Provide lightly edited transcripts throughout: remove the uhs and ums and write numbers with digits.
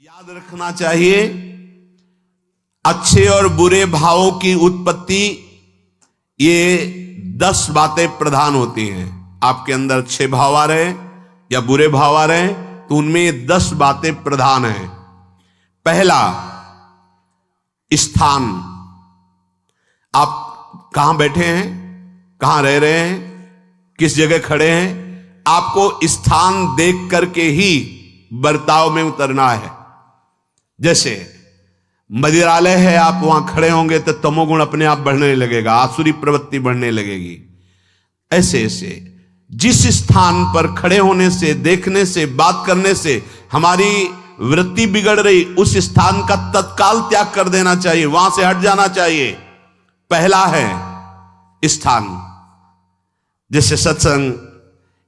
याद रखना चाहिए, अच्छे और बुरे भावों की उत्पत्ति, ये 10 बातें प्रधान होती हैं। आपके अंदर अच्छे भाव आ रहे हैं या बुरे भाव आ रहे हैं तो उनमें ये 10 बातें प्रधान हैं। पहला, स्थान। आप कहां बैठे हैं, कहां रह रहे हैं, किस जगह खड़े हैं, आपको स्थान देख करके ही बर्ताव में उतरना है। जैसे मदिरालय है, आप वहां खड़े होंगे तो तमोगुण अपने आप बढ़ने लगेगा, आसुरी प्रवृत्ति बढ़ने लगेगी। ऐसे ऐसे जिस स्थान पर खड़े होने से, देखने से, बात करने से हमारी वृत्ति बिगड़ रही, उस स्थान का तत्काल त्याग कर देना चाहिए, वहां से हट जाना चाहिए। पहला है स्थान। जैसे सत्संग,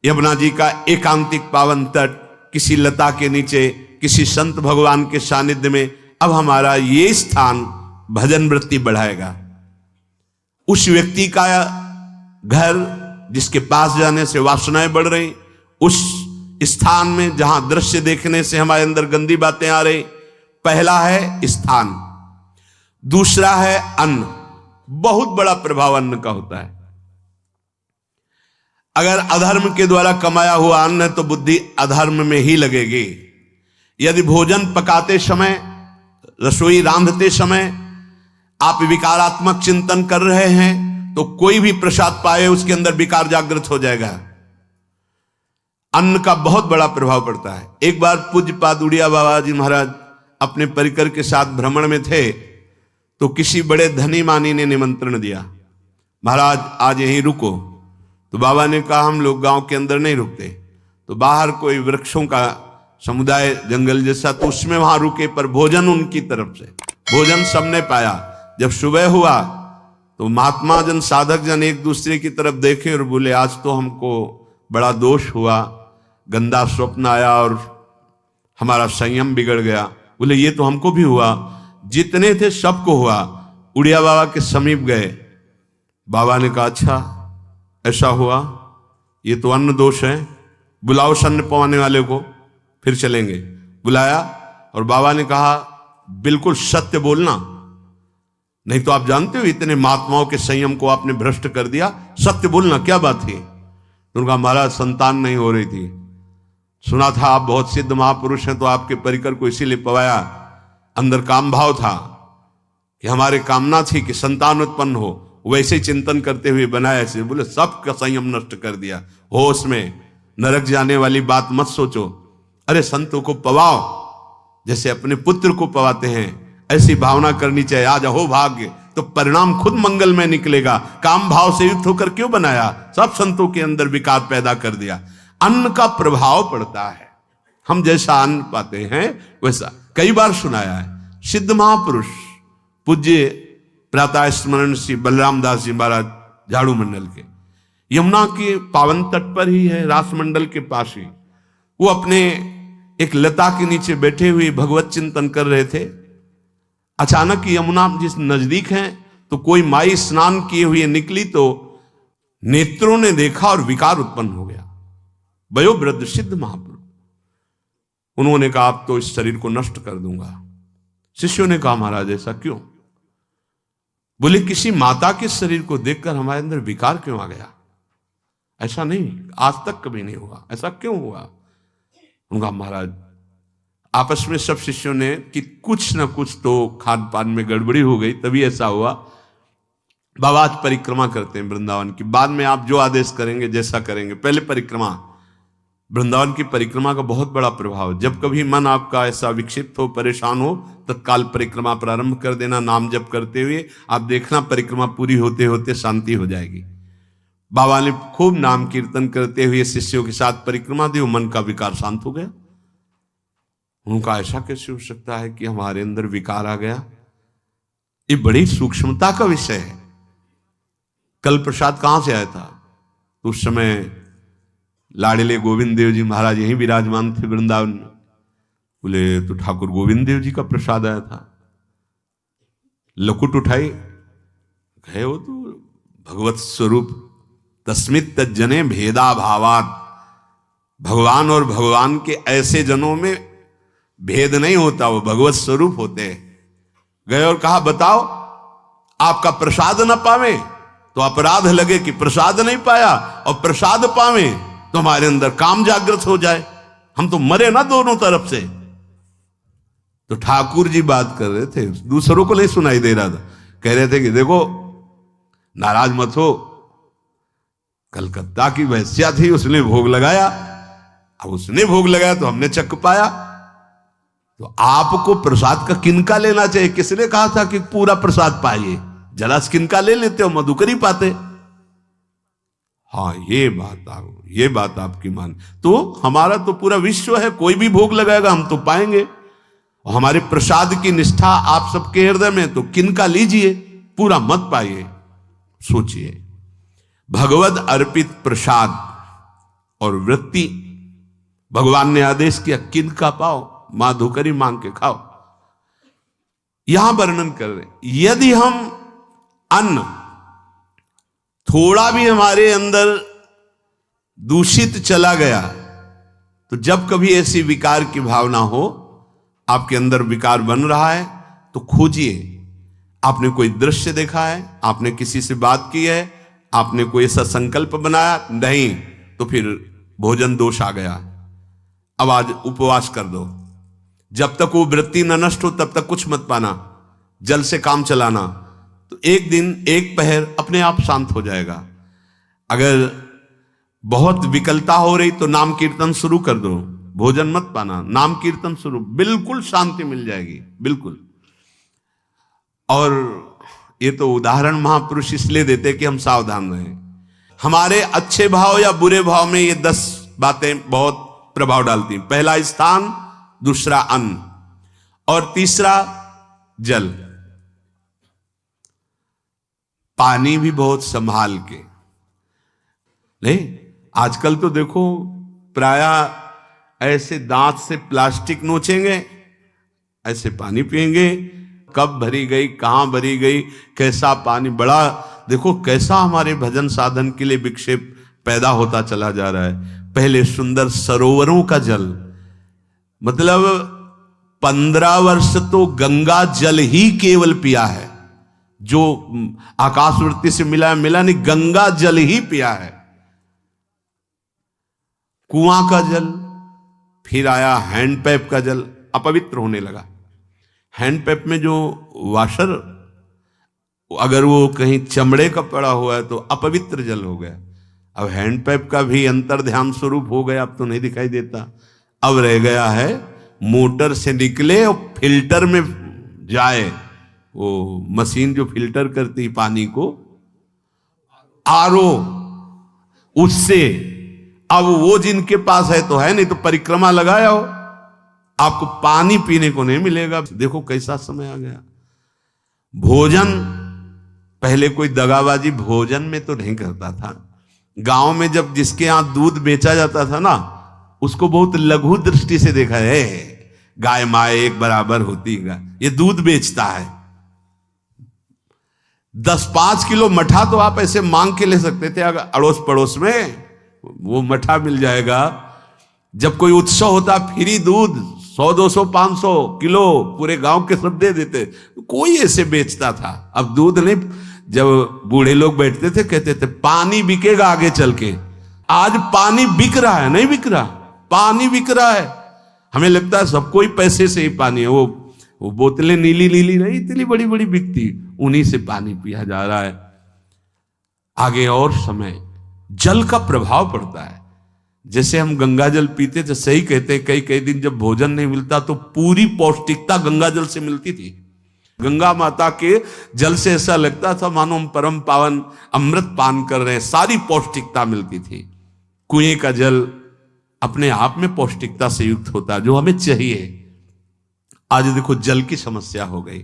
यमुना जी का एकांतिक पावन तट, किसी लता के नीचे, किसी संत भगवान के सानिध्य में, अब हमारा ये स्थान भजन वृत्ति बढ़ाएगा। उस व्यक्ति का घर जिसके पास जाने से वासनाएं बढ़ रही, उस स्थान में जहां दृश्य देखने से हमारे अंदर गंदी बातें आ रही, पहला है स्थान। दूसरा है अन्न। बहुत बड़ा प्रभाव अन्न का होता है। अगर अधर्म के द्वारा कमाया हुआ अन्न है तो बुद्धि अधर्म में ही लगेगी। यदि भोजन पकाते समय, रसोई रांधते समय आप विकारात्मक चिंतन कर रहे हैं तो कोई भी प्रसाद पाए उसके अंदर विकार जागृत हो जाएगा। अन्न का बहुत बड़ा प्रभाव पड़ता है। एक बार पूज्य पाद उड़िया बाबा जी महाराज अपने परिकर के साथ भ्रमण में थे तो किसी बड़े धनी मानी ने निमंत्रण दिया, महाराज आज यहीं रुको। तो बाबा ने कहा हम लोग गांव के अंदर नहीं रुकते, तो बाहर कोई वृक्षों का समुदाय, जंगल जैसा, तो उसमें वहां रुके, पर भोजन उनकी तरफ से, भोजन सबने पाया। जब सुबह हुआ तो महात्मा जन, साधक जन एक दूसरे की तरफ देखे और बोले आज तो हमको बड़ा दोष हुआ, गंदा स्वप्न आया और हमारा संयम बिगड़ गया। बोले ये तो हमको भी हुआ, जितने थे सबको हुआ। उड़िया बाबा के समीप गए, बाबा ने कहा अच्छा ऐसा हुआ, ये तो अन्न दोष है, बुलाओ अन्न पवाने वाले को, फिर चलेंगे। बुलाया और बाबा ने कहा बिल्कुल सत्य बोलना, नहीं तो आप जानते हो इतने महात्माओं के संयम को आपने भ्रष्ट कर दिया, सत्य बोलना, क्या बात थी? उनका महाराज संतान नहीं हो रही थी, सुना था आप बहुत सिद्ध महापुरुष हैं तो आपके परिकर को इसीलिए पवाया, अंदर काम भाव था कि हमारे कामना थी कि संतान उत्पन्न हो, वैसे चिंतन करते हुए बनाया से। बोले सबका संयम नष्ट कर दिया, होश में, नरक जाने वाली बात मत सोचो। अरे संतों को पवाओ जैसे अपने पुत्र को पवाते हैं, ऐसी भावना करनी चाहिए। आज हो भाग्य तो परिणाम खुद मंगल में निकलेगा। काम भाव से युक्त होकर क्यों बनाया? सब संतों के अंदर विकार पैदा कर दिया। अन्न का प्रभाव पड़ता है, हम जैसा अन्न पाते हैं वैसा। कई बार सुनाया है, सिद्ध महापुरुष पूज्य प्रातः स्मरण श्री बलराम दास जी महाराज झाड़ू मंडल के, यमुना के पावन तट पर ही है, रास मंडल के पास ही, वो अपने एक लता के नीचे बैठे हुए भगवत चिंतन कर रहे थे। अचानक यमुना जिस नजदीक है तो कोई माई स्नान किए हुए निकली तो नेत्रों ने देखा और विकार उत्पन्न हो गया। वयोवृद्ध सिद्ध महापुरुष, उन्होंने कहा आप तो इस शरीर को नष्ट कर दूंगा। शिष्यों ने कहा महाराज ऐसा क्यों? बोले किसी माता के शरीर को देखकर हमारे अंदर विकार क्यों आ गया? ऐसा नहीं, आज तक कभी नहीं हुआ, ऐसा क्यों हुआ? उनका महाराज आपस में सब शिष्यों ने कि कुछ ना कुछ तो खान पान में गड़बड़ी हो गई तभी ऐसा हुआ। बाबा आज परिक्रमा करते हैं वृंदावन की, बाद में आप जो आदेश करेंगे जैसा करेंगे, पहले परिक्रमा। वृंदावन की परिक्रमा का बहुत बड़ा प्रभाव। जब कभी मन आपका ऐसा विक्षिप्त हो, परेशान हो, तत्काल परिक्रमा प्रारंभ कर देना, नाम जप करते हुए। आप देखना परिक्रमा पूरी होते होते शांति हो जाएगी। बाबा ने खूब नाम कीर्तन करते हुए शिष्यों के साथ परिक्रमा दी, मन का विकार शांत हो गया। उनका ऐसा कैसे हो सकता है कि हमारे अंदर विकार आ गया? ये बड़ी सूक्ष्मता का विषय है। कल प्रसाद कहां से आया था? तो उस समय लाड़िले गोविंद देव जी महाराज यहीं विराजमान थे वृंदावन में। बोले तो ठाकुर गोविंद देव जी का प्रसाद आया था। लकुट उठाई, गए वो तो भगवत स्वरूप तस्मित तज्जने भेदा भावात, भगवान और भगवान के ऐसे जनों में भेद नहीं होता, वो भगवत स्वरूप होते हैं। गए और कहा बताओ आपका प्रसाद न पावे तो अपराध लगे कि प्रसाद नहीं पाया, और प्रसाद पावे तो हमारे अंदर काम जागृत हो जाए, हम तो मरे ना दोनों तरफ से। तो ठाकुर जी बात कर रहे थे, दूसरों को नहीं सुनाई दे रहा था। कह रहे थे कि देखो नाराज मत हो, कलकत्ता की वैश्या थी, उसने भोग लगाया, अब उसने भोग लगाया तो हमने चख पाया, तो आपको प्रसाद का किनका लेना चाहिए? किसने कहा था कि पूरा प्रसाद पाइए? जरा किनका ले लेते हो, मधुकरी पाते। हाँ ये बात आपकी मान, तो हमारा तो पूरा विश्व है, कोई भी भोग लगाएगा हम तो पाएंगे। और हमारे प्रसाद की निष्ठा आप सबके हृदय में, तो किनका लीजिए, पूरा मत पाइए। सोचिए, भगवद अर्पित प्रसाद और वृत्ति भगवान ने आदेश किया किनका पाओ, माधुकरी मांग के खाओ। यहां वर्णन कर रहे, यदि हम अन्न थोड़ा भी हमारे अंदर दूषित चला गया, तो जब कभी ऐसी विकार की भावना हो, आपके अंदर विकार बन रहा है, तो खोजिए। आपने कोई दृश्य देखा है, आपने किसी से बात की है, आपने कोई ऐसा संकल्प बनाया, नहीं, तो फिर भोजन दोष आ गया, अब आज उपवास कर दो। जब तक वो वृत्ति न नष्ट हो तब तक कुछ मत पाना, जल से काम चलाना, तो एक दिन एक पहर अपने आप शांत हो जाएगा। अगर बहुत विकलता हो रही तो नाम कीर्तन शुरू कर दो, भोजन मत पाना, नाम कीर्तन शुरू, बिल्कुल शांति मिल जाएगी, बिल्कुल। और ये तो उदाहरण महापुरुष इसलिए देते कि हम सावधान रहें। हमारे अच्छे भाव या बुरे भाव में ये 10 बातें बहुत प्रभाव डालती हैं। पहला स्थान, दूसरा अन्न, और तीसरा जल। पानी भी बहुत संभाल के, नहीं आजकल तो देखो प्रायः ऐसे दांत से प्लास्टिक नोचेंगे, ऐसे पानी पिएंगे, कब भरी गई, कहां भरी गई, कैसा पानी, बड़ा देखो कैसा हमारे भजन साधन के लिए विक्षेप पैदा होता चला जा रहा है। पहले सुंदर सरोवरों का जल, मतलब 15 वर्ष तो गंगा जल ही केवल पिया है, जो आकाशवृत्ति से मिला नहीं, गंगा जल ही पिया है। कुआं का जल, फिर आया हैंडपैप का जल, अपवित्र होने लगा। हैंडपैप में जो वाशर, अगर वो कहीं चमड़े का पड़ा हुआ है तो अपवित्र जल हो गया। अब हैंडपैप का भी अंतर ध्यान स्वरूप हो गया, अब तो नहीं दिखाई देता। अब रह गया है मोटर से निकले और फिल्टर में जाए, वो मशीन जो फिल्टर करती पानी को, आरओ, उससे। अब वो जिनके पास है तो है, नहीं तो परिक्रमा लगाया हो, आपको पानी पीने को नहीं मिलेगा। देखो कैसा समय आ गया। भोजन, पहले कोई दगाबाजी भोजन में तो नहीं करता था। गांव में जब जिसके यहां दूध बेचा जाता था ना, उसको बहुत लघु दृष्टि से देखा है, गाय माए एक बराबर होती है, ये दूध बेचता है। 10-5 किलो मठा तो आप ऐसे मांग के ले सकते थे, अगर अड़ोस पड़ोस में वो मठा मिल जाएगा। जब कोई उत्सव होता, फ्री दूध 100, 200, 500 किलो पूरे गांव के सब दे देते, कोई ऐसे बेचता था। अब दूध नहीं, जब बूढ़े लोग बैठते थे कहते थे पानी बिकेगा आगे चल के। आज पानी बिक रहा है, नहीं बिक रहा, पानी बिक रहा है। हमें लगता है सबको ही पैसे से ही पानी है, वो बोतलें नीली नीली नहीं, इतनी बड़ी बड़ी बिकती, उन्हीं से पानी पिया जा रहा है। आगे और समय जल का प्रभाव पड़ता है। जैसे हम गंगा जल पीते थे, सही कहते हैं, कई दिन जब भोजन नहीं मिलता तो पूरी पौष्टिकता गंगा जल से मिलती थी। गंगा माता के जल से ऐसा लगता था मानो हम परम पावन अमृत पान कर रहे हैं, सारी पौष्टिकता मिलती थी। कुएं का जल अपने आप में पौष्टिकता से युक्त होता है, जो हमें चाहिए। आज देखो जल की समस्या हो गई,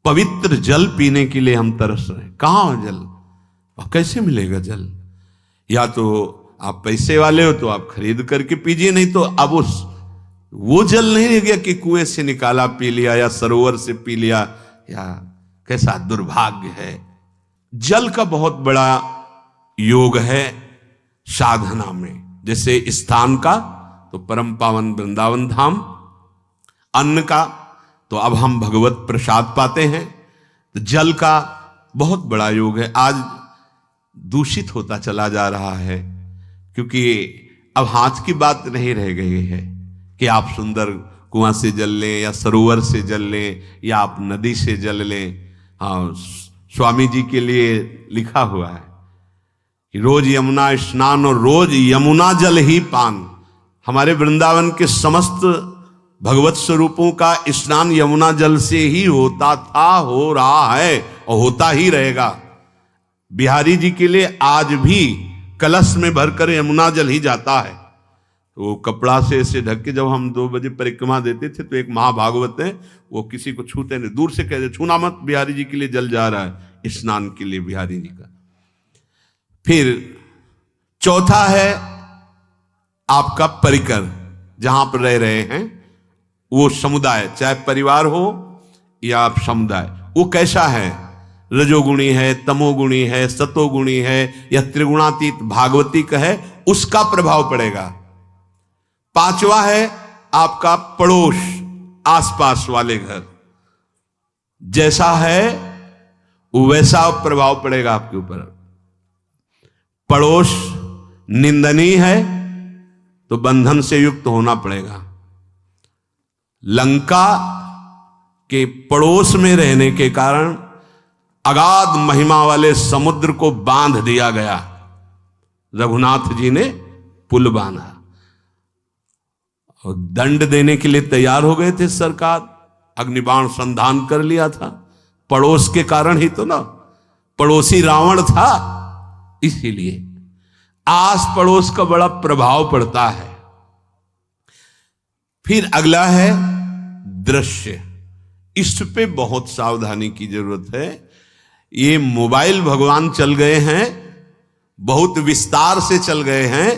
पवित्र जल पीने के लिए हम तरस रहे हैं। कहां है जल और कैसे मिलेगा जल? या तो आप पैसे वाले हो तो आप खरीद करके पीजिए, नहीं तो अब वो जल नहीं रह गया कि कुएं से निकाला पी लिया या सरोवर से पी लिया, या कैसा दुर्भाग्य है। जल का बहुत बड़ा योग है साधना में। जैसे स्थान का तो परम पावन वृंदावन धाम, अन्न का तो अब हम भगवत प्रसाद पाते हैं, तो जल का बहुत बड़ा योग है। आज दूषित होता चला जा रहा है, क्योंकि अब हाथ की बात नहीं रह गई है कि आप सुंदर कुआं से जल लें या सरोवर से जल लें या आप नदी से जल लें। हाँ, स्वामी जी के लिए लिखा हुआ है कि रोज यमुना स्नान और रोज यमुना जल ही पान। हमारे वृंदावन के समस्त भगवत स्वरूपों का स्नान यमुना जल से ही होता था, हो रहा है और होता ही रहेगा। बिहारी जी के लिए आज भी कलश में भरकर यमुना जल ही जाता है। तो कपड़ा से ऐसे ढक के जब हम 2 बजे परिक्रमा देते थे तो एक महाभागवत है, वो किसी को छूते नहीं, दूर से कहते छूना मत, बिहारी जी के लिए जल जा रहा है स्नान के लिए बिहारी जी का। फिर चौथा है आपका परिकर, जहां पर रह रहे हैं वो समुदाय, चाहे परिवार हो या आप समुदाय, वो कैसा है, रजोगुणी है, तमोगुणी है, सतोगुणी है या त्रिगुणातीत भागवतिक है, उसका प्रभाव पड़ेगा। पांचवा है आपका पड़ोस, आसपास वाले घर, जैसा है वैसा प्रभाव पड़ेगा आपके ऊपर। पड़ोस निंदनीय है तो बंधन से युक्त होना पड़ेगा। लंका के पड़ोस में रहने के कारण अगाध महिमा वाले समुद्र को बांध दिया गया, रघुनाथ जी ने पुल बांधा और दंड देने के लिए तैयार हो गए थे सरकार, अग्निबाण संधान कर लिया था, पड़ोस के कारण ही तो ना, पड़ोसी रावण था, इसीलिए आस पड़ोस का बड़ा प्रभाव पड़ता है। फिर अगला है दृश्य, इस पे बहुत सावधानी की जरूरत है। ये मोबाइल भगवान चल गए हैं, बहुत विस्तार से चल गए हैं,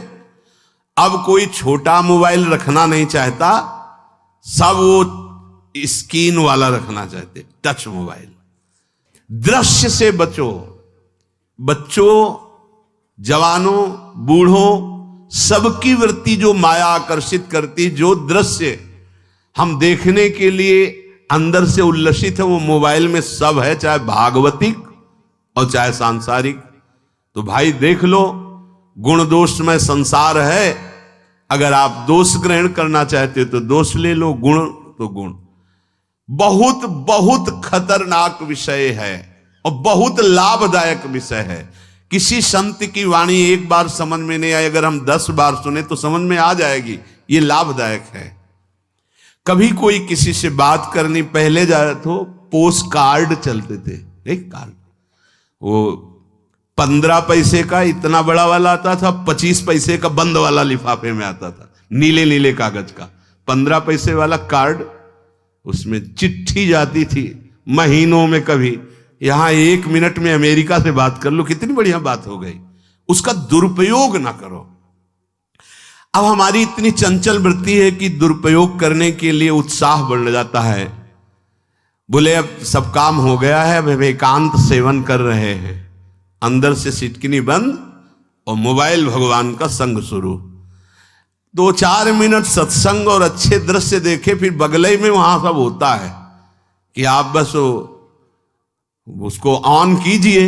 अब कोई छोटा मोबाइल रखना नहीं चाहता, सब वो स्क्रीन वाला रखना चाहते, टच मोबाइल। दृश्य से बचो, बच्चों, जवानों, बूढ़ों, सबकी वृत्ति जो माया आकर्षित करती, जो दृश्य हम देखने के लिए अंदर से उल्लसित है, वो मोबाइल में सब है, चाहे भागवतिक और चाहे सांसारिक। तो भाई देख लो, गुण दोष में संसार है, अगर आप दोष ग्रहण करना चाहते हो तो दोष ले लो, गुण तो गुण। बहुत बहुत खतरनाक विषय है और बहुत लाभदायक विषय है। किसी संत की वाणी एक बार समझ में नहीं आई, अगर हम 10 बार सुने तो समझ में आ जाएगी, ये लाभदायक है। कभी कोई किसी से बात करनी, पहले जाए तो पोस्ट कार्ड चलते थे, एक कार्ड, वो 15 पैसे का इतना बड़ा वाला आता था, 25 पैसे का बंद वाला लिफाफे में आता था, नीले नीले कागज का 15 पैसे वाला कार्ड, उसमें चिट्ठी जाती थी महीनों में। कभी यहां 1 मिनट में अमेरिका से बात कर लो, कितनी बढ़िया बात हो गई। उसका दुरुपयोग ना करो। अब हमारी इतनी चंचल वृत्ति है कि दुरुपयोग करने के लिए उत्साह बढ़ जाता है। बोले अब सब काम हो गया है, अब एकांत सेवन कर रहे हैं, अंदर से सिटकिनी बंद और मोबाइल भगवान का संग शुरू। 2-4 मिनट सत्संग और अच्छे दृश्य देखे, फिर बगले में वहां सब होता है कि आप बस उसको ऑन कीजिए,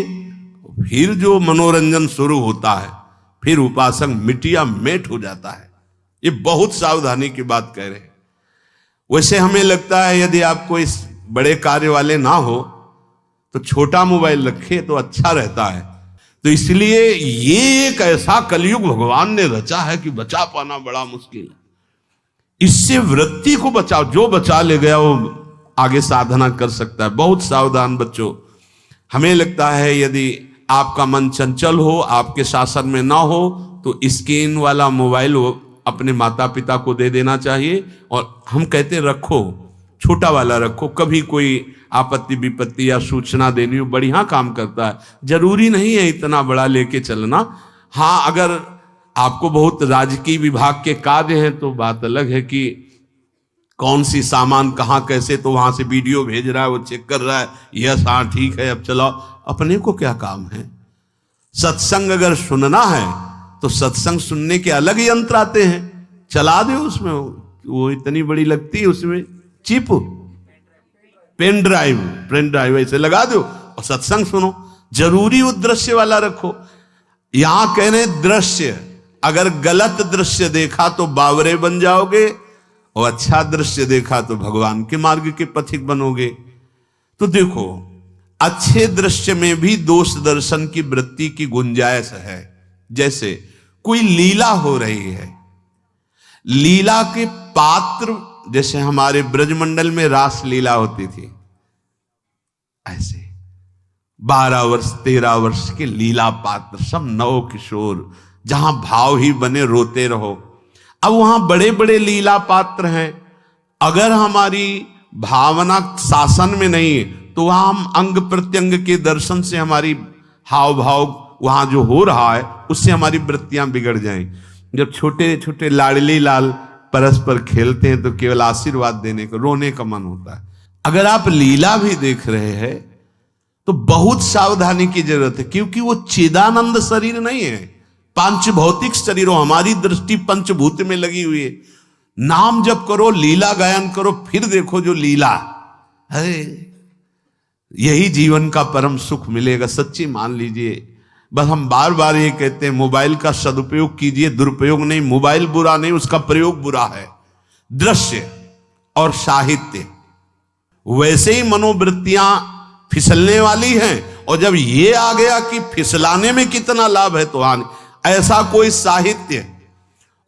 फिर जो मनोरंजन शुरू होता है, फिर उपासक मिटिया मेट हो जाता है। ये बहुत सावधानी की बात कह रहे हैं। वैसे हमें लगता है यदि आपको इस बड़े कार्य वाले ना हो तो छोटा मोबाइल रखे तो अच्छा रहता है। तो इसलिए ये एक ऐसा कलयुग भगवान ने रचा है कि बचा पाना बड़ा मुश्किल है। इससे वृत्ति को बचाओ, जो बचा ले गया वो आगे साधना कर सकता है। बहुत सावधान बच्चों। हमें लगता है यदि आपका मन चंचल हो, आपके शासन में ना हो, तो स्क्रीन वाला मोबाइल अपने माता पिता को दे देना चाहिए। और हम कहते रखो, छोटा वाला रखो, कभी कोई आपत्ति विपत्ति या सूचना देनी हो, बढ़िया काम करता है। जरूरी नहीं है इतना बड़ा लेके चलना। हाँ, अगर आपको बहुत राजकीय विभाग के कार्य हैं तो बात अलग है कि कौन सी सामान कहाँ कैसे, तो वहां से वीडियो भेज रहा है, वो चेक कर रहा है, यस हाँ ठीक है अब चलाओ। अपने को क्या काम है? सत्संग अगर सुनना है तो सत्संग सुनने के अलग यंत्र आते हैं, चला दो उसमें, वो इतनी बड़ी लगती है, उसमें चिप, पेन ड्राइव ऐसे लगा दो और सत्संग सुनो। जरूरी वो दृश्य वाला रखो। यहां कह रहे दृश्य, अगर गलत दृश्य देखा तो बावरे बन जाओगे और अच्छा दृश्य देखा तो भगवान के मार्ग के पथिक बनोगे। तो देखो, अच्छे दृश्य में भी दोष दर्शन की वृत्ति की गुंजाइश है। जैसे कोई लीला हो रही है, लीला के पात्र, जैसे हमारे ब्रजमंडल में रास लीला होती थी, ऐसे 12 वर्ष 13 वर्ष के लीला पात्र, सब नव किशोर, जहां भाव ही बने रोते रहो। अब वहां बड़े बड़े लीला पात्र हैं, अगर हमारी भावना शासन में नहीं है तो वहां हम अंग प्रत्यंग के दर्शन से हमारी हाव भाव वहां जो हो रहा है उससे हमारी वृत्तियां बिगड़ जाएं। जब छोटे छोटे लाडली लाल परस्पर खेलते हैं तो केवल आशीर्वाद देने को, रोने का मन होता है। अगर आप लीला भी देख रहे हैं तो बहुत सावधानी की जरूरत है, क्योंकि वो चिदानंद शरीर नहीं है, पांच भौतिक शरीर। हमारी दृष्टि पंचभूत में लगी हुई है। नाम जप करो, लीला गायन करो, फिर देखो जो लीला है, यही जीवन का परम सुख मिलेगा। सच्ची मान लीजिए। बस हम बार बार ये कहते हैं, मोबाइल का सदुपयोग कीजिए, दुरुपयोग नहीं। मोबाइल बुरा नहीं, उसका प्रयोग बुरा है। दृश्य और साहित्य, वैसे ही मनोवृत्तियां फिसलने वाली हैं, और जब ये आ गया कि फिसलाने में कितना लाभ है तो ऐसा कोई साहित्य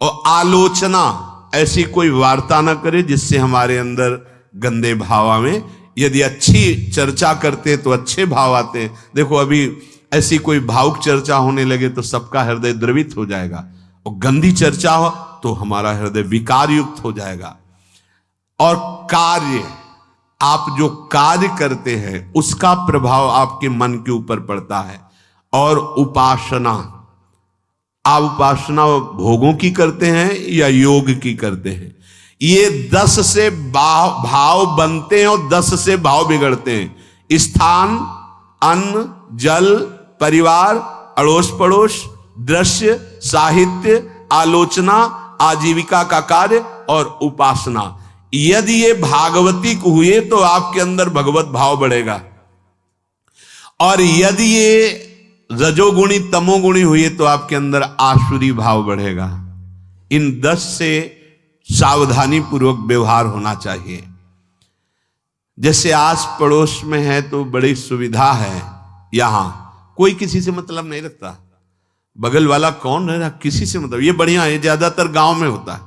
और आलोचना, ऐसी कोई वार्ता ना करे जिससे हमारे अंदर गंदे भाव आवे। यदि अच्छी चर्चा करते तो अच्छे भाव आते हैं। देखो, अभी ऐसी कोई भावुक चर्चा होने लगे तो सबका हृदय द्रवित हो जाएगा, और गंदी चर्चा हो तो हमारा हृदय विकार युक्त हो जाएगा। और कार्य, आप जो कार्य करते हैं उसका प्रभाव आपके मन के ऊपर पड़ता है। और उपासना, आप उपासना भोगों की करते हैं या योग की करते हैं, ये 10 से भाव बनते हैं और 10 से भाव बिगड़ते हैं। स्थान, अन्न, जल, परिवार, अड़ोस पड़ोस, दृश्य, साहित्य, आलोचना, आजीविका का कार्य और उपासना। यदि ये भागवतिक हुए तो आपके अंदर भगवत भाव बढ़ेगा, और यदि ये रजोगुणी तमोगुणी हुए तो आपके अंदर आसुरी भाव बढ़ेगा। इन 10 से सावधानी पूर्वक व्यवहार होना चाहिए। जैसे आस पड़ोस में है तो बड़ी सुविधा है, यहां कोई किसी से मतलब नहीं रखता। बगल वाला कौन है, किसी से मतलब, ये बढ़िया है। ज्यादातर गांव में होता है।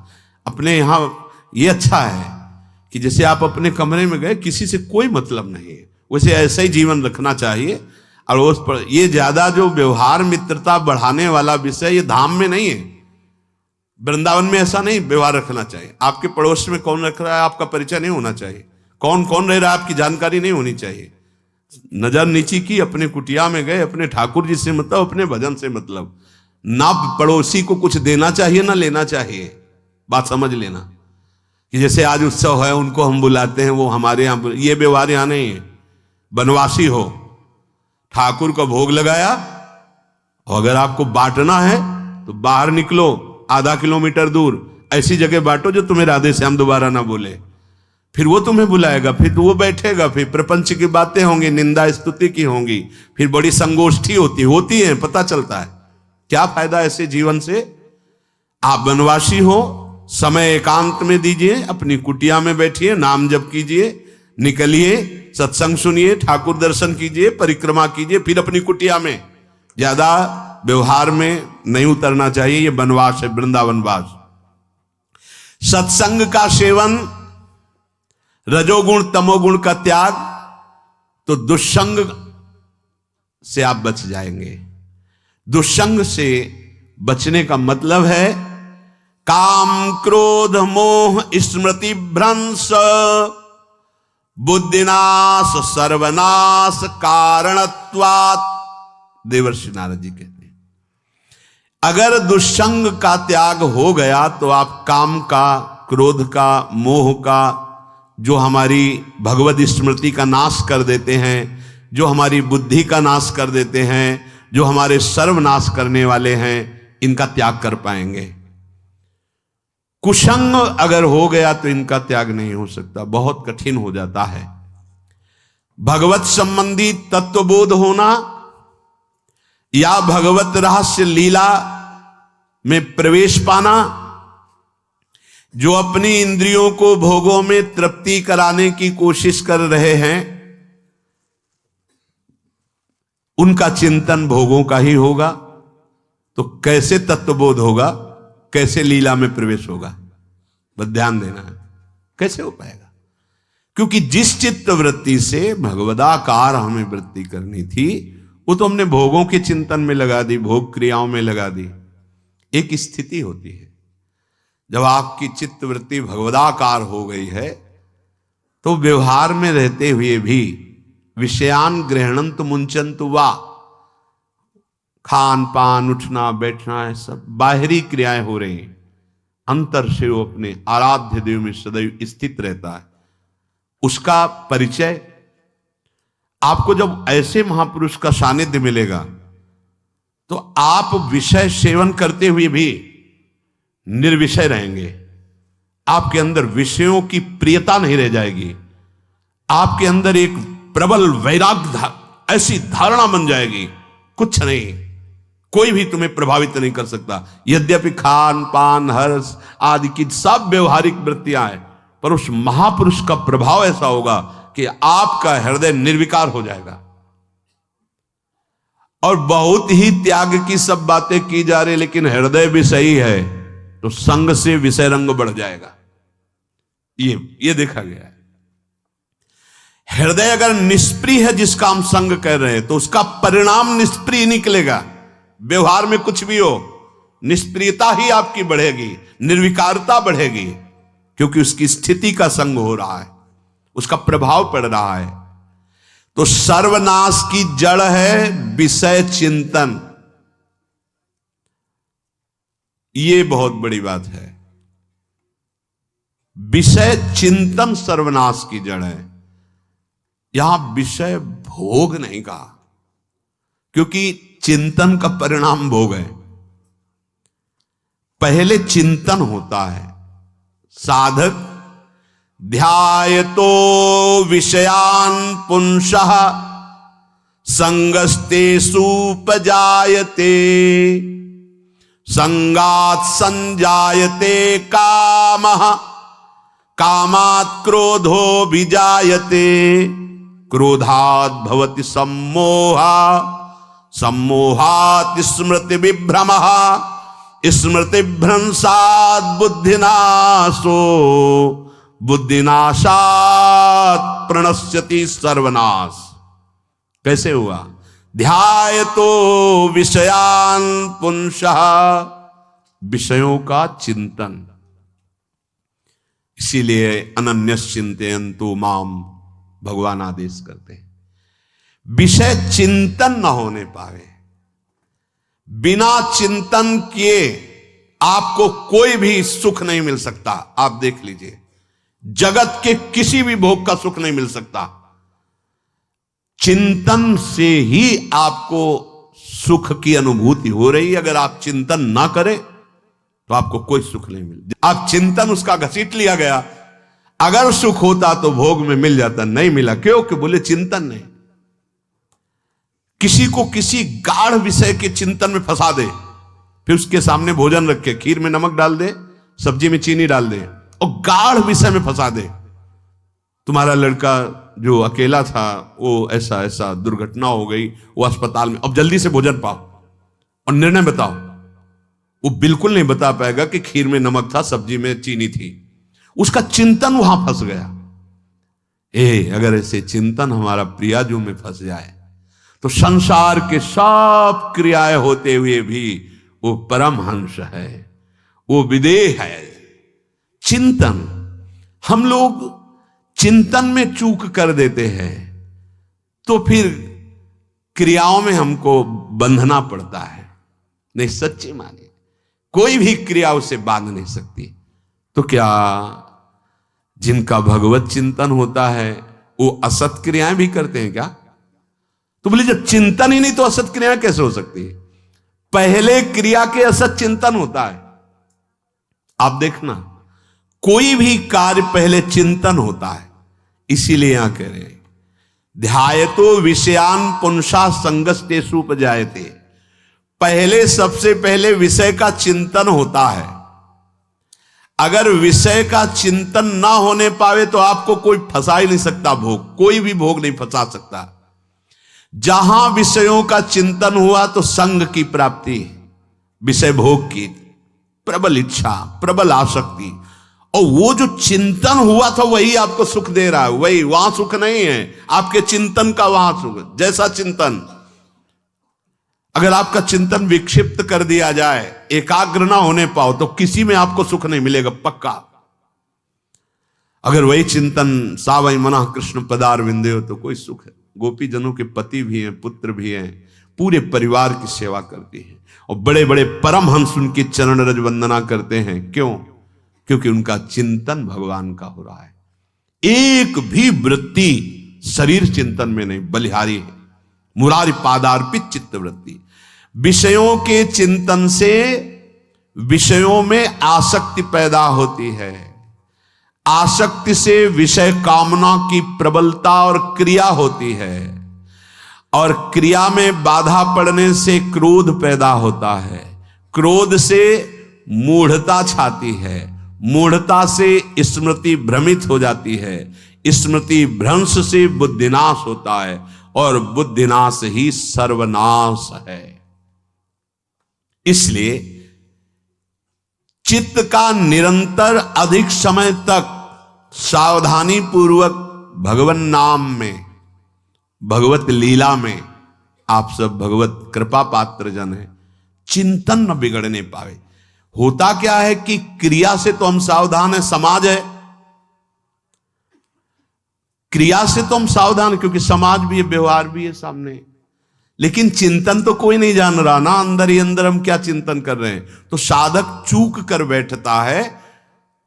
अपने यहां ये अच्छा है कि जैसे आप अपने कमरे में गए, किसी से कोई मतलब नहीं है, वैसे ऐसा ही जीवन रखना चाहिए। अड़ोस पर ये ज्यादा जो व्यवहार मित्रता बढ़ाने वाला विषय, ये धाम में नहीं है। वृंदावन में ऐसा नहीं व्यवहार रखना चाहिए। आपके पड़ोस में कौन रख रहा है आपका परिचय नहीं होना चाहिए, कौन कौन रह रहा है आपकी जानकारी नहीं होनी चाहिए। नजर नीची की, अपने कुटिया में गए, अपने ठाकुर जी से मतलब, अपने भजन से मतलब। ना पड़ोसी को कुछ देना चाहिए ना लेना चाहिए। बात समझ लेना कि जैसे आज उत्सव है, उनको हम बुलाते हैं, वो हमारे यहाँ, ये व्यवहार यहाँ नहीं है। बनवासी हो, ठाकुर का भोग लगाया, और अगर आपको बांटना है तो बाहर निकलो, आधा किलोमीटर दूर ऐसी जगह बांटो जो तुम्हें राधे श्याम दोबारा ना बोले। फिर वो तुम्हें बुलाएगा, फिर वो बैठेगा, फिर प्रपंच की बातें होंगी, निंदा स्तुति की होंगी, फिर बड़ी संगोष्ठी होती है, पता चलता है। क्या फायदा ऐसे जीवन से। आप वनवासी हो, समय एकांत में दीजिए, अपनी कुटिया में बैठिए, नाम जप कीजिए, निकलिए, सत्संग सुनिए, ठाकुर दर्शन कीजिए, परिक्रमा कीजिए, फिर अपनी कुटिया में। ज्यादा व्यवहार में नहीं उतरना चाहिए। ये वनवास है, वृंदावनवास। सत्संग का सेवन, रजोगुण तमोगुण का त्याग, तो दुष्संग से आप बच जाएंगे। दुष्संग से बचने का मतलब है काम क्रोध मोह स्मृति भ्रंश बुद्धिनाश सर्वनाश कारणत्वात्। देवर्षि नारद जी कहते हैं, अगर दुष्संग का त्याग हो गया तो आप काम का, क्रोध का, मोह का, जो हमारी भगवत स्मृति का नाश कर देते हैं, जो हमारी बुद्धि का नाश कर देते हैं, जो हमारे सर्वनाश करने वाले हैं, इनका त्याग कर पाएंगे। कुसंग अगर हो गया तो इनका त्याग नहीं हो सकता, बहुत कठिन हो जाता है। भगवत संबंधी तत्वबोध होना या भगवत रहस्य लीला में प्रवेश पाना, जो अपनी इंद्रियों को भोगों में तृप्ति कराने की कोशिश कर रहे हैं, उनका चिंतन भोगों का ही होगा। तो कैसे तत्वबोध होगा, कैसे लीला में प्रवेश होगा, बस ध्यान देना है, कैसे हो पाएगा? क्योंकि जिस चित्त वृत्ति से भगवदाकार हमें वृत्ति करनी थी, वो तो हमने भोगों के चिंतन में लगा दी, भोग क्रियाओं में लगा दी। एक स्थिति होती है, जब आपकी चित्त वृत्ति भगवदाकार हो गई है, तो व्यवहार में रहते हुए भी विषयान ग्रहणंत मुंचंत वा, खान पान उठना बैठना है, सब बाहरी क्रियाएं हो रही हैं, अंतर से वो अपने आराध्य देव में सदैव स्थित रहता है। उसका परिचय आपको जब ऐसे महापुरुष का सानिध्य मिलेगा, तो आप विषय सेवन करते हुए भी निर्विषय रहेंगे। आपके अंदर विषयों की प्रियता नहीं रह जाएगी, आपके अंदर एक प्रबल वैराग्य ऐसी धारणा बन जाएगी, कुछ नहीं, कोई भी तुम्हें प्रभावित नहीं कर सकता। यद्यपि खान पान हर्ष आदि की सब व्यवहारिक वृत्तियां हैं, पर उस महापुरुष का प्रभाव ऐसा होगा कि आपका हृदय निर्विकार हो जाएगा। और बहुत ही त्याग की सब बातें की जा रही, लेकिन हृदय भी सही है, तो संग से विषय रंग बढ़ जाएगा। ये देखा गया है। हृदय अगर निष्प्रिय है, जिसका हम संग कर रहे हैं, तो उसका परिणाम निष्प्रिय निकलेगा। व्यवहार में कुछ भी हो, निष्प्रियता ही आपकी बढ़ेगी, निर्विकारता बढ़ेगी, क्योंकि उसकी स्थिति का संग हो रहा है, उसका प्रभाव पड़ रहा है। तो सर्वनाश की जड़ है विषय चिंतन। ये बहुत बड़ी बात है। विषय चिंतन सर्वनाश की जड़ है। यहां विषय भोग नहीं कहा, क्योंकि चिंतन का परिणाम भोग है। पहले चिंतन होता है। साधक ध्यायतो विषयान पुंसः संगस्तेषु उपजायते, संगात् संजायते कामः, कामात् क्रोधो विजायते, क्रोधात् भवति सम्मोहः, सम्मोहात् स्मृति विभ्रमः, स्मृति भ्रंशात् बुद्धिनाशो, बुद्धिनाशात् प्रणश्यति सर्वनाश। कैसे हुआ? ध्यायतो विषयान पुंसः, विषयों का चिंतन। इसीलिए अनन्यश्चिन्तयन्तु माम भगवान आदेश करते हैं। विषय चिंतन न होने पावे, बिना चिंतन किए आपको कोई भी सुख नहीं मिल सकता। आप देख लीजिए, जगत के किसी भी भोग का सुख नहीं मिल सकता। चिंतन से ही आपको सुख की अनुभूति हो रही है। अगर आप चिंतन ना करें तो आपको कोई सुख नहीं मिल। आप चिंतन उसका घसीट लिया गया। अगर सुख होता तो भोग में मिल जाता, नहीं मिला। क्यों? कि बोले चिंतन नहीं। किसी को किसी गाढ़ विषय के चिंतन में फंसा दे, फिर उसके सामने भोजन रखे, खीर में नमक डाल दे, सब्जी में चीनी डाल दे और गाढ़ विषय में फंसा दे। तुम्हारा लड़का जो अकेला था, वो ऐसा ऐसा दुर्घटना हो गई, वो अस्पताल में, अब जल्दी से भोजन पाओ और निर्णय बताओ। वो बिल्कुल नहीं बता पाएगा कि खीर में नमक था, सब्जी में चीनी थी। उसका चिंतन वहां फंस गया। अगर ऐसे चिंतन हमारा प्रियाजू में फंस जाए तो संसार के सब क्रियाएं होते हुए भी वो परमहंस है, वो विदेह है। चिंतन, हम लोग चिंतन में चूक कर देते हैं, तो फिर क्रियाओं में हमको बंधना पड़ता है। नहीं, सच्ची माने कोई भी क्रिया उसे बांध नहीं सकती। तो क्या जिनका भगवत चिंतन होता है वो असत क्रियाएं भी करते हैं क्या? तो बोले जब चिंतन ही नहीं तो असत क्रियाएं कैसे हो सकती है? पहले क्रिया के असत चिंतन होता है। आप देखना, कोई भी कार्य पहले चिंतन होता है। इसीलिए यहां कह रहे हैं ध्यायतो विषयान पुंसा संगस्तेषु उपजायते। पहले सबसे पहले विषय का चिंतन होता है। अगर विषय का चिंतन ना होने पावे तो आपको कोई फंसा ही नहीं सकता भोग, कोई भी भोग नहीं फंसा सकता। जहां विषयों का चिंतन हुआ तो संग की प्राप्ति, विषय भोग की प्रबल इच्छा, प्रबल आसक्ति, और वो जो चिंतन हुआ था वही आपको सुख दे रहा है। वही, वहां सुख नहीं है, आपके चिंतन का वहां सुख। जैसा चिंतन, अगर आपका चिंतन विक्षिप्त कर दिया जाए, एकाग्र ना होने पाओ, तो किसी में आपको सुख नहीं मिलेगा पक्का। अगर वही चिंतन सावई मना कृष्ण पदार विंदे हो तो कोई सुख है। गोपी जनों के पति भी हैं, पुत्र भी हैं, पूरे परिवार की सेवा करती हैं, और बड़े बड़े परमहंस उनकी चरण रज वंदना करते हैं। क्यों? क्योंकि उनका चिंतन भगवान का हो रहा है। एक भी वृत्ति शरीर चिंतन में नहीं, बलिहारी है। मुरारी पादार्पित चित्त वृत्ति। विषयों के चिंतन से विषयों में आसक्ति पैदा होती है। आसक्ति से विषय कामना की प्रबलता और क्रिया होती है, और क्रिया में बाधा पड़ने से क्रोध पैदा होता है। क्रोध से मूढ़ता छाती है, मूढ़ता से स्मृति भ्रमित हो जाती है, स्मृति भ्रंश से बुद्धिनाश होता है, और बुद्धिनाश ही सर्वनाश है। इसलिए चित्त का निरंतर अधिक समय तक सावधानी पूर्वक भगवन नाम में, भगवत लीला में, आप सब भगवत कृपा पात्र जन है, चिंतन न बिगड़ने पावे। होता क्या है कि क्रिया से तो हम सावधान है, समाज है, क्रिया से तो हम सावधान, क्योंकि समाज भी है, व्यवहार भी है सामने, लेकिन चिंतन तो कोई नहीं जान रहा ना, अंदर ही अंदर हम क्या चिंतन कर रहे हैं। तो साधक चूक कर बैठता है।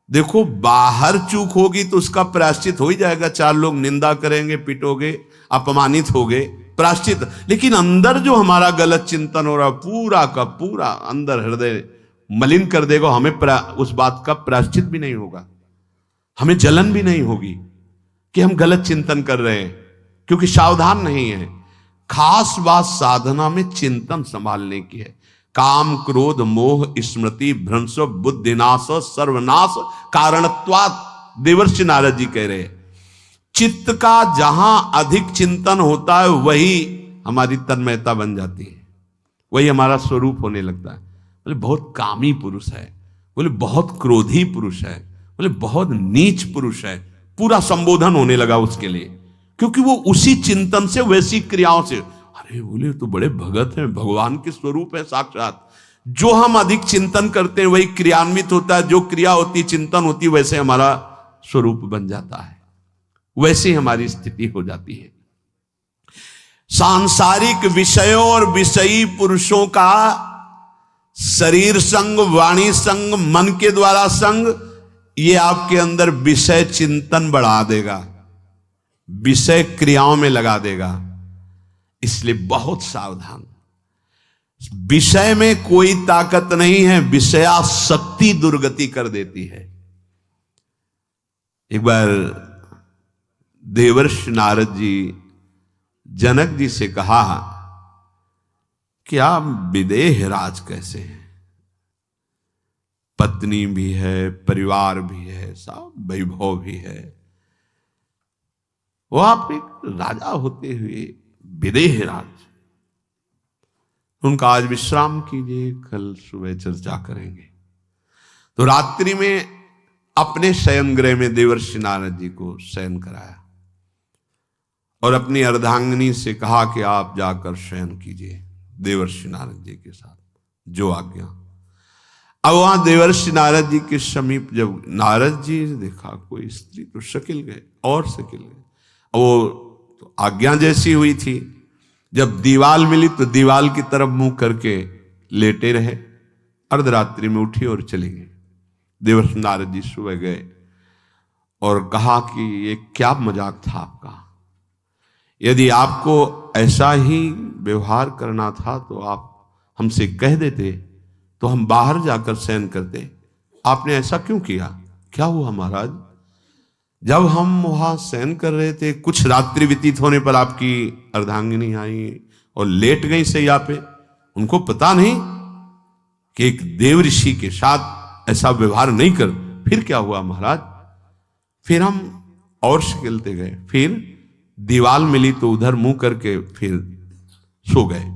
देखो, बाहर चूक होगी तो उसका प्रायश्चित हो ही जाएगा, चार लोग निंदा करेंगे, पिटोगे, अपमानित होगे, प्रायश्चित। लेकिन अंदर जो हमारा गलत चिंतन हो रहा, पूरा का पूरा अंदर हृदय मलिन कर देगा, हमें उस बात का प्रायश्चित भी नहीं होगा, हमें जलन भी नहीं होगी कि हम गलत चिंतन कर रहे हैं, क्योंकि सावधान नहीं है। खास बात साधना में चिंतन संभालने की है। काम क्रोध मोह स्मृति भ्रंश बुद्धिनाश सर्वनाश कारणत्वात्, देवर्षि नारद जी कह रहे हैं। चित्त का जहां अधिक चिंतन होता है वही हमारी तन्मयता बन जाती है, वही हमारा स्वरूप होने लगता है। बोले बहुत कामी पुरुष है, बोले बहुत क्रोधी पुरुष है, बोले बहुत नीच पुरुष है, पूरा संबोधन होने लगा उसके लिए, क्योंकि वो उसी चिंतन से, वैसी क्रियाओं से। अरे बोले तो बड़े भगत हैं, भगवान के स्वरूप है साक्षात। जो हम अधिक चिंतन करते हैं वही क्रियान्वित होता है, जो क्रिया होती, चिंतन होती, वैसे हमारा स्वरूप बन जाता है, वैसे हमारी स्थिति हो जाती है। सांसारिक विषयों और विषयी पुरुषों का शरीर संग, वाणी संग, मन के द्वारा संग, ये आपके अंदर विषय चिंतन बढ़ा देगा, विषय क्रियाओं में लगा देगा। इसलिए बहुत सावधान। विषय में कोई ताकत नहीं है, विषयासक्ति दुर्गति कर देती है। एक बार देवर्षि नारद जी जनक जी से कहा कि आप विदेह राज कैसे हैं, पत्नी भी है, परिवार भी है, सब वैभव भी है, वो आप एक राजा होते हुए विदेह राज। उनका आज विश्राम कीजिए, कल सुबह चर्चा करेंगे। तो रात्रि में अपने शयन गृह में देवर्षि नारद जी को शयन कराया और अपनी अर्धांगिनी से कहा कि आप जाकर शयन कीजिए देवर्षि नारद जी के साथ, जो आज्ञा। अब वहां देवर्षि नारद जी के समीप जब नारद जी ने देखा कोई स्त्री, तो शकिल गए और शकिल गए। वो तो आज्ञा जैसी हुई थी, जब दीवाल मिली तो दीवाल की तरफ मुंह करके लेटे रहे। अर्धरात्रि में उठी और चली गई। देवर्षि नारद जी सुबह गए और कहा कि ये क्या मजाक था आपका, यदि आपको ऐसा ही व्यवहार करना था तो आप हमसे कह देते, तो हम बाहर जाकर शयन करते, आपने ऐसा क्यों किया, क्या हुआ महाराज? जब हम वहां शयन कर रहे थे, कुछ रात्रि व्यतीत होने पर आपकी अर्धांगिनी आई और लेट गई सैया पे। उनको पता नहीं कि एक देव ऋषि के साथ ऐसा व्यवहार नहीं कर। फिर क्या हुआ महाराज? फिर हम और खेलते गए, फिर दीवाल मिली तो उधर मुंह करके फिर सो गए।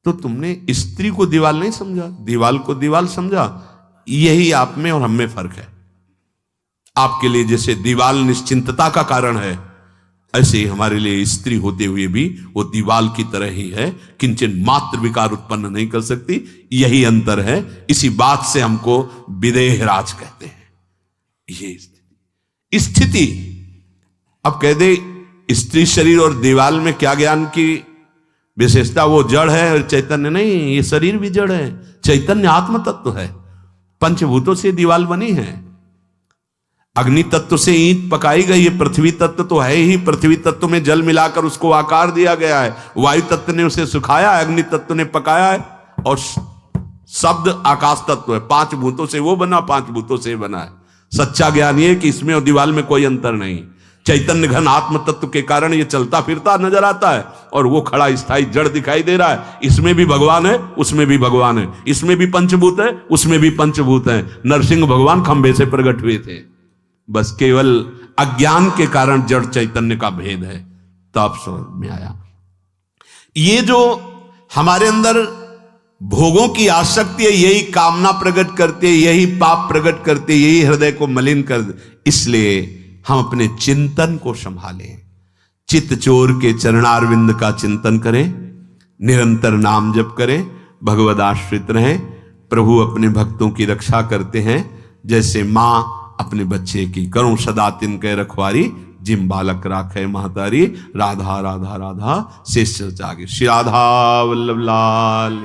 तो तुमने स्त्री को दीवाल नहीं समझा, दीवाल को दीवाल समझा। यही आप में और हम में फर्क है। आपके लिए जैसे दीवाल निश्चिंतता का कारण है, ऐसे ही हमारे लिए स्त्री होते हुए भी वो दीवाल की तरह ही है, किंचन मात्र विकार उत्पन्न नहीं कर सकती। यही अंतर है। इसी बात से हमको विदेह राज कहते हैं। ये स्थिति अब कह दे स्त्री शरीर और दीवाल में क्या ज्ञान की विशेषता? वो जड़ है और चैतन्य नहीं। ये शरीर भी जड़ है, चैतन्य आत्म तत्व है। पंचभूतों से दीवाल बनी है। अग्नि तत्व से ईंट पकाई गई है। पृथ्वी तत्व तो है ही, पृथ्वी तत्व में जल मिलाकर उसको आकार दिया गया है। वायु तत्व ने उसे सुखाया है, अग्नि तत्व ने पकाया है, और शब्द आकाश तत्व है। 5 भूतों से वो बना, 5 भूतों से बना है। सच्चा ज्ञान ये कि इसमें और दीवाल में कोई अंतर नहीं। चैतन्य घन आत्म तत्व के कारण ये चलता फिरता नजर आता है, और वो खड़ा स्थायी जड़ दिखाई दे रहा है। इसमें भी भगवान है, उसमें भी भगवान है। इसमें भी पंचभूत है, उसमें भी पंचभूत है। नरसिंह भगवान खंबे से प्रकट हुए थे, बस केवल अज्ञान के कारण जड़ चैतन्य का भेद है। तब समझ में आया। ये जो हमारे अंदर भोगों की आसक्ति है, यही कामना प्रकट करते, यही पाप प्रकट करते, यही हृदय को मलिन कर दे। इसलिए हम अपने चिंतन को संभालें। चित्त चोर के चरणारविंद का चिंतन करें, निरंतर नाम जप करें, भगवद आश्रित रहें। प्रभु अपने भक्तों की रक्षा करते हैं, जैसे मां अपने बच्चे की। करो सदा तिनके रखवारी, जिम बालक राखे महतारी। राधा राधा राधा शेष जागे। श्री राधा वल्लभ लाल।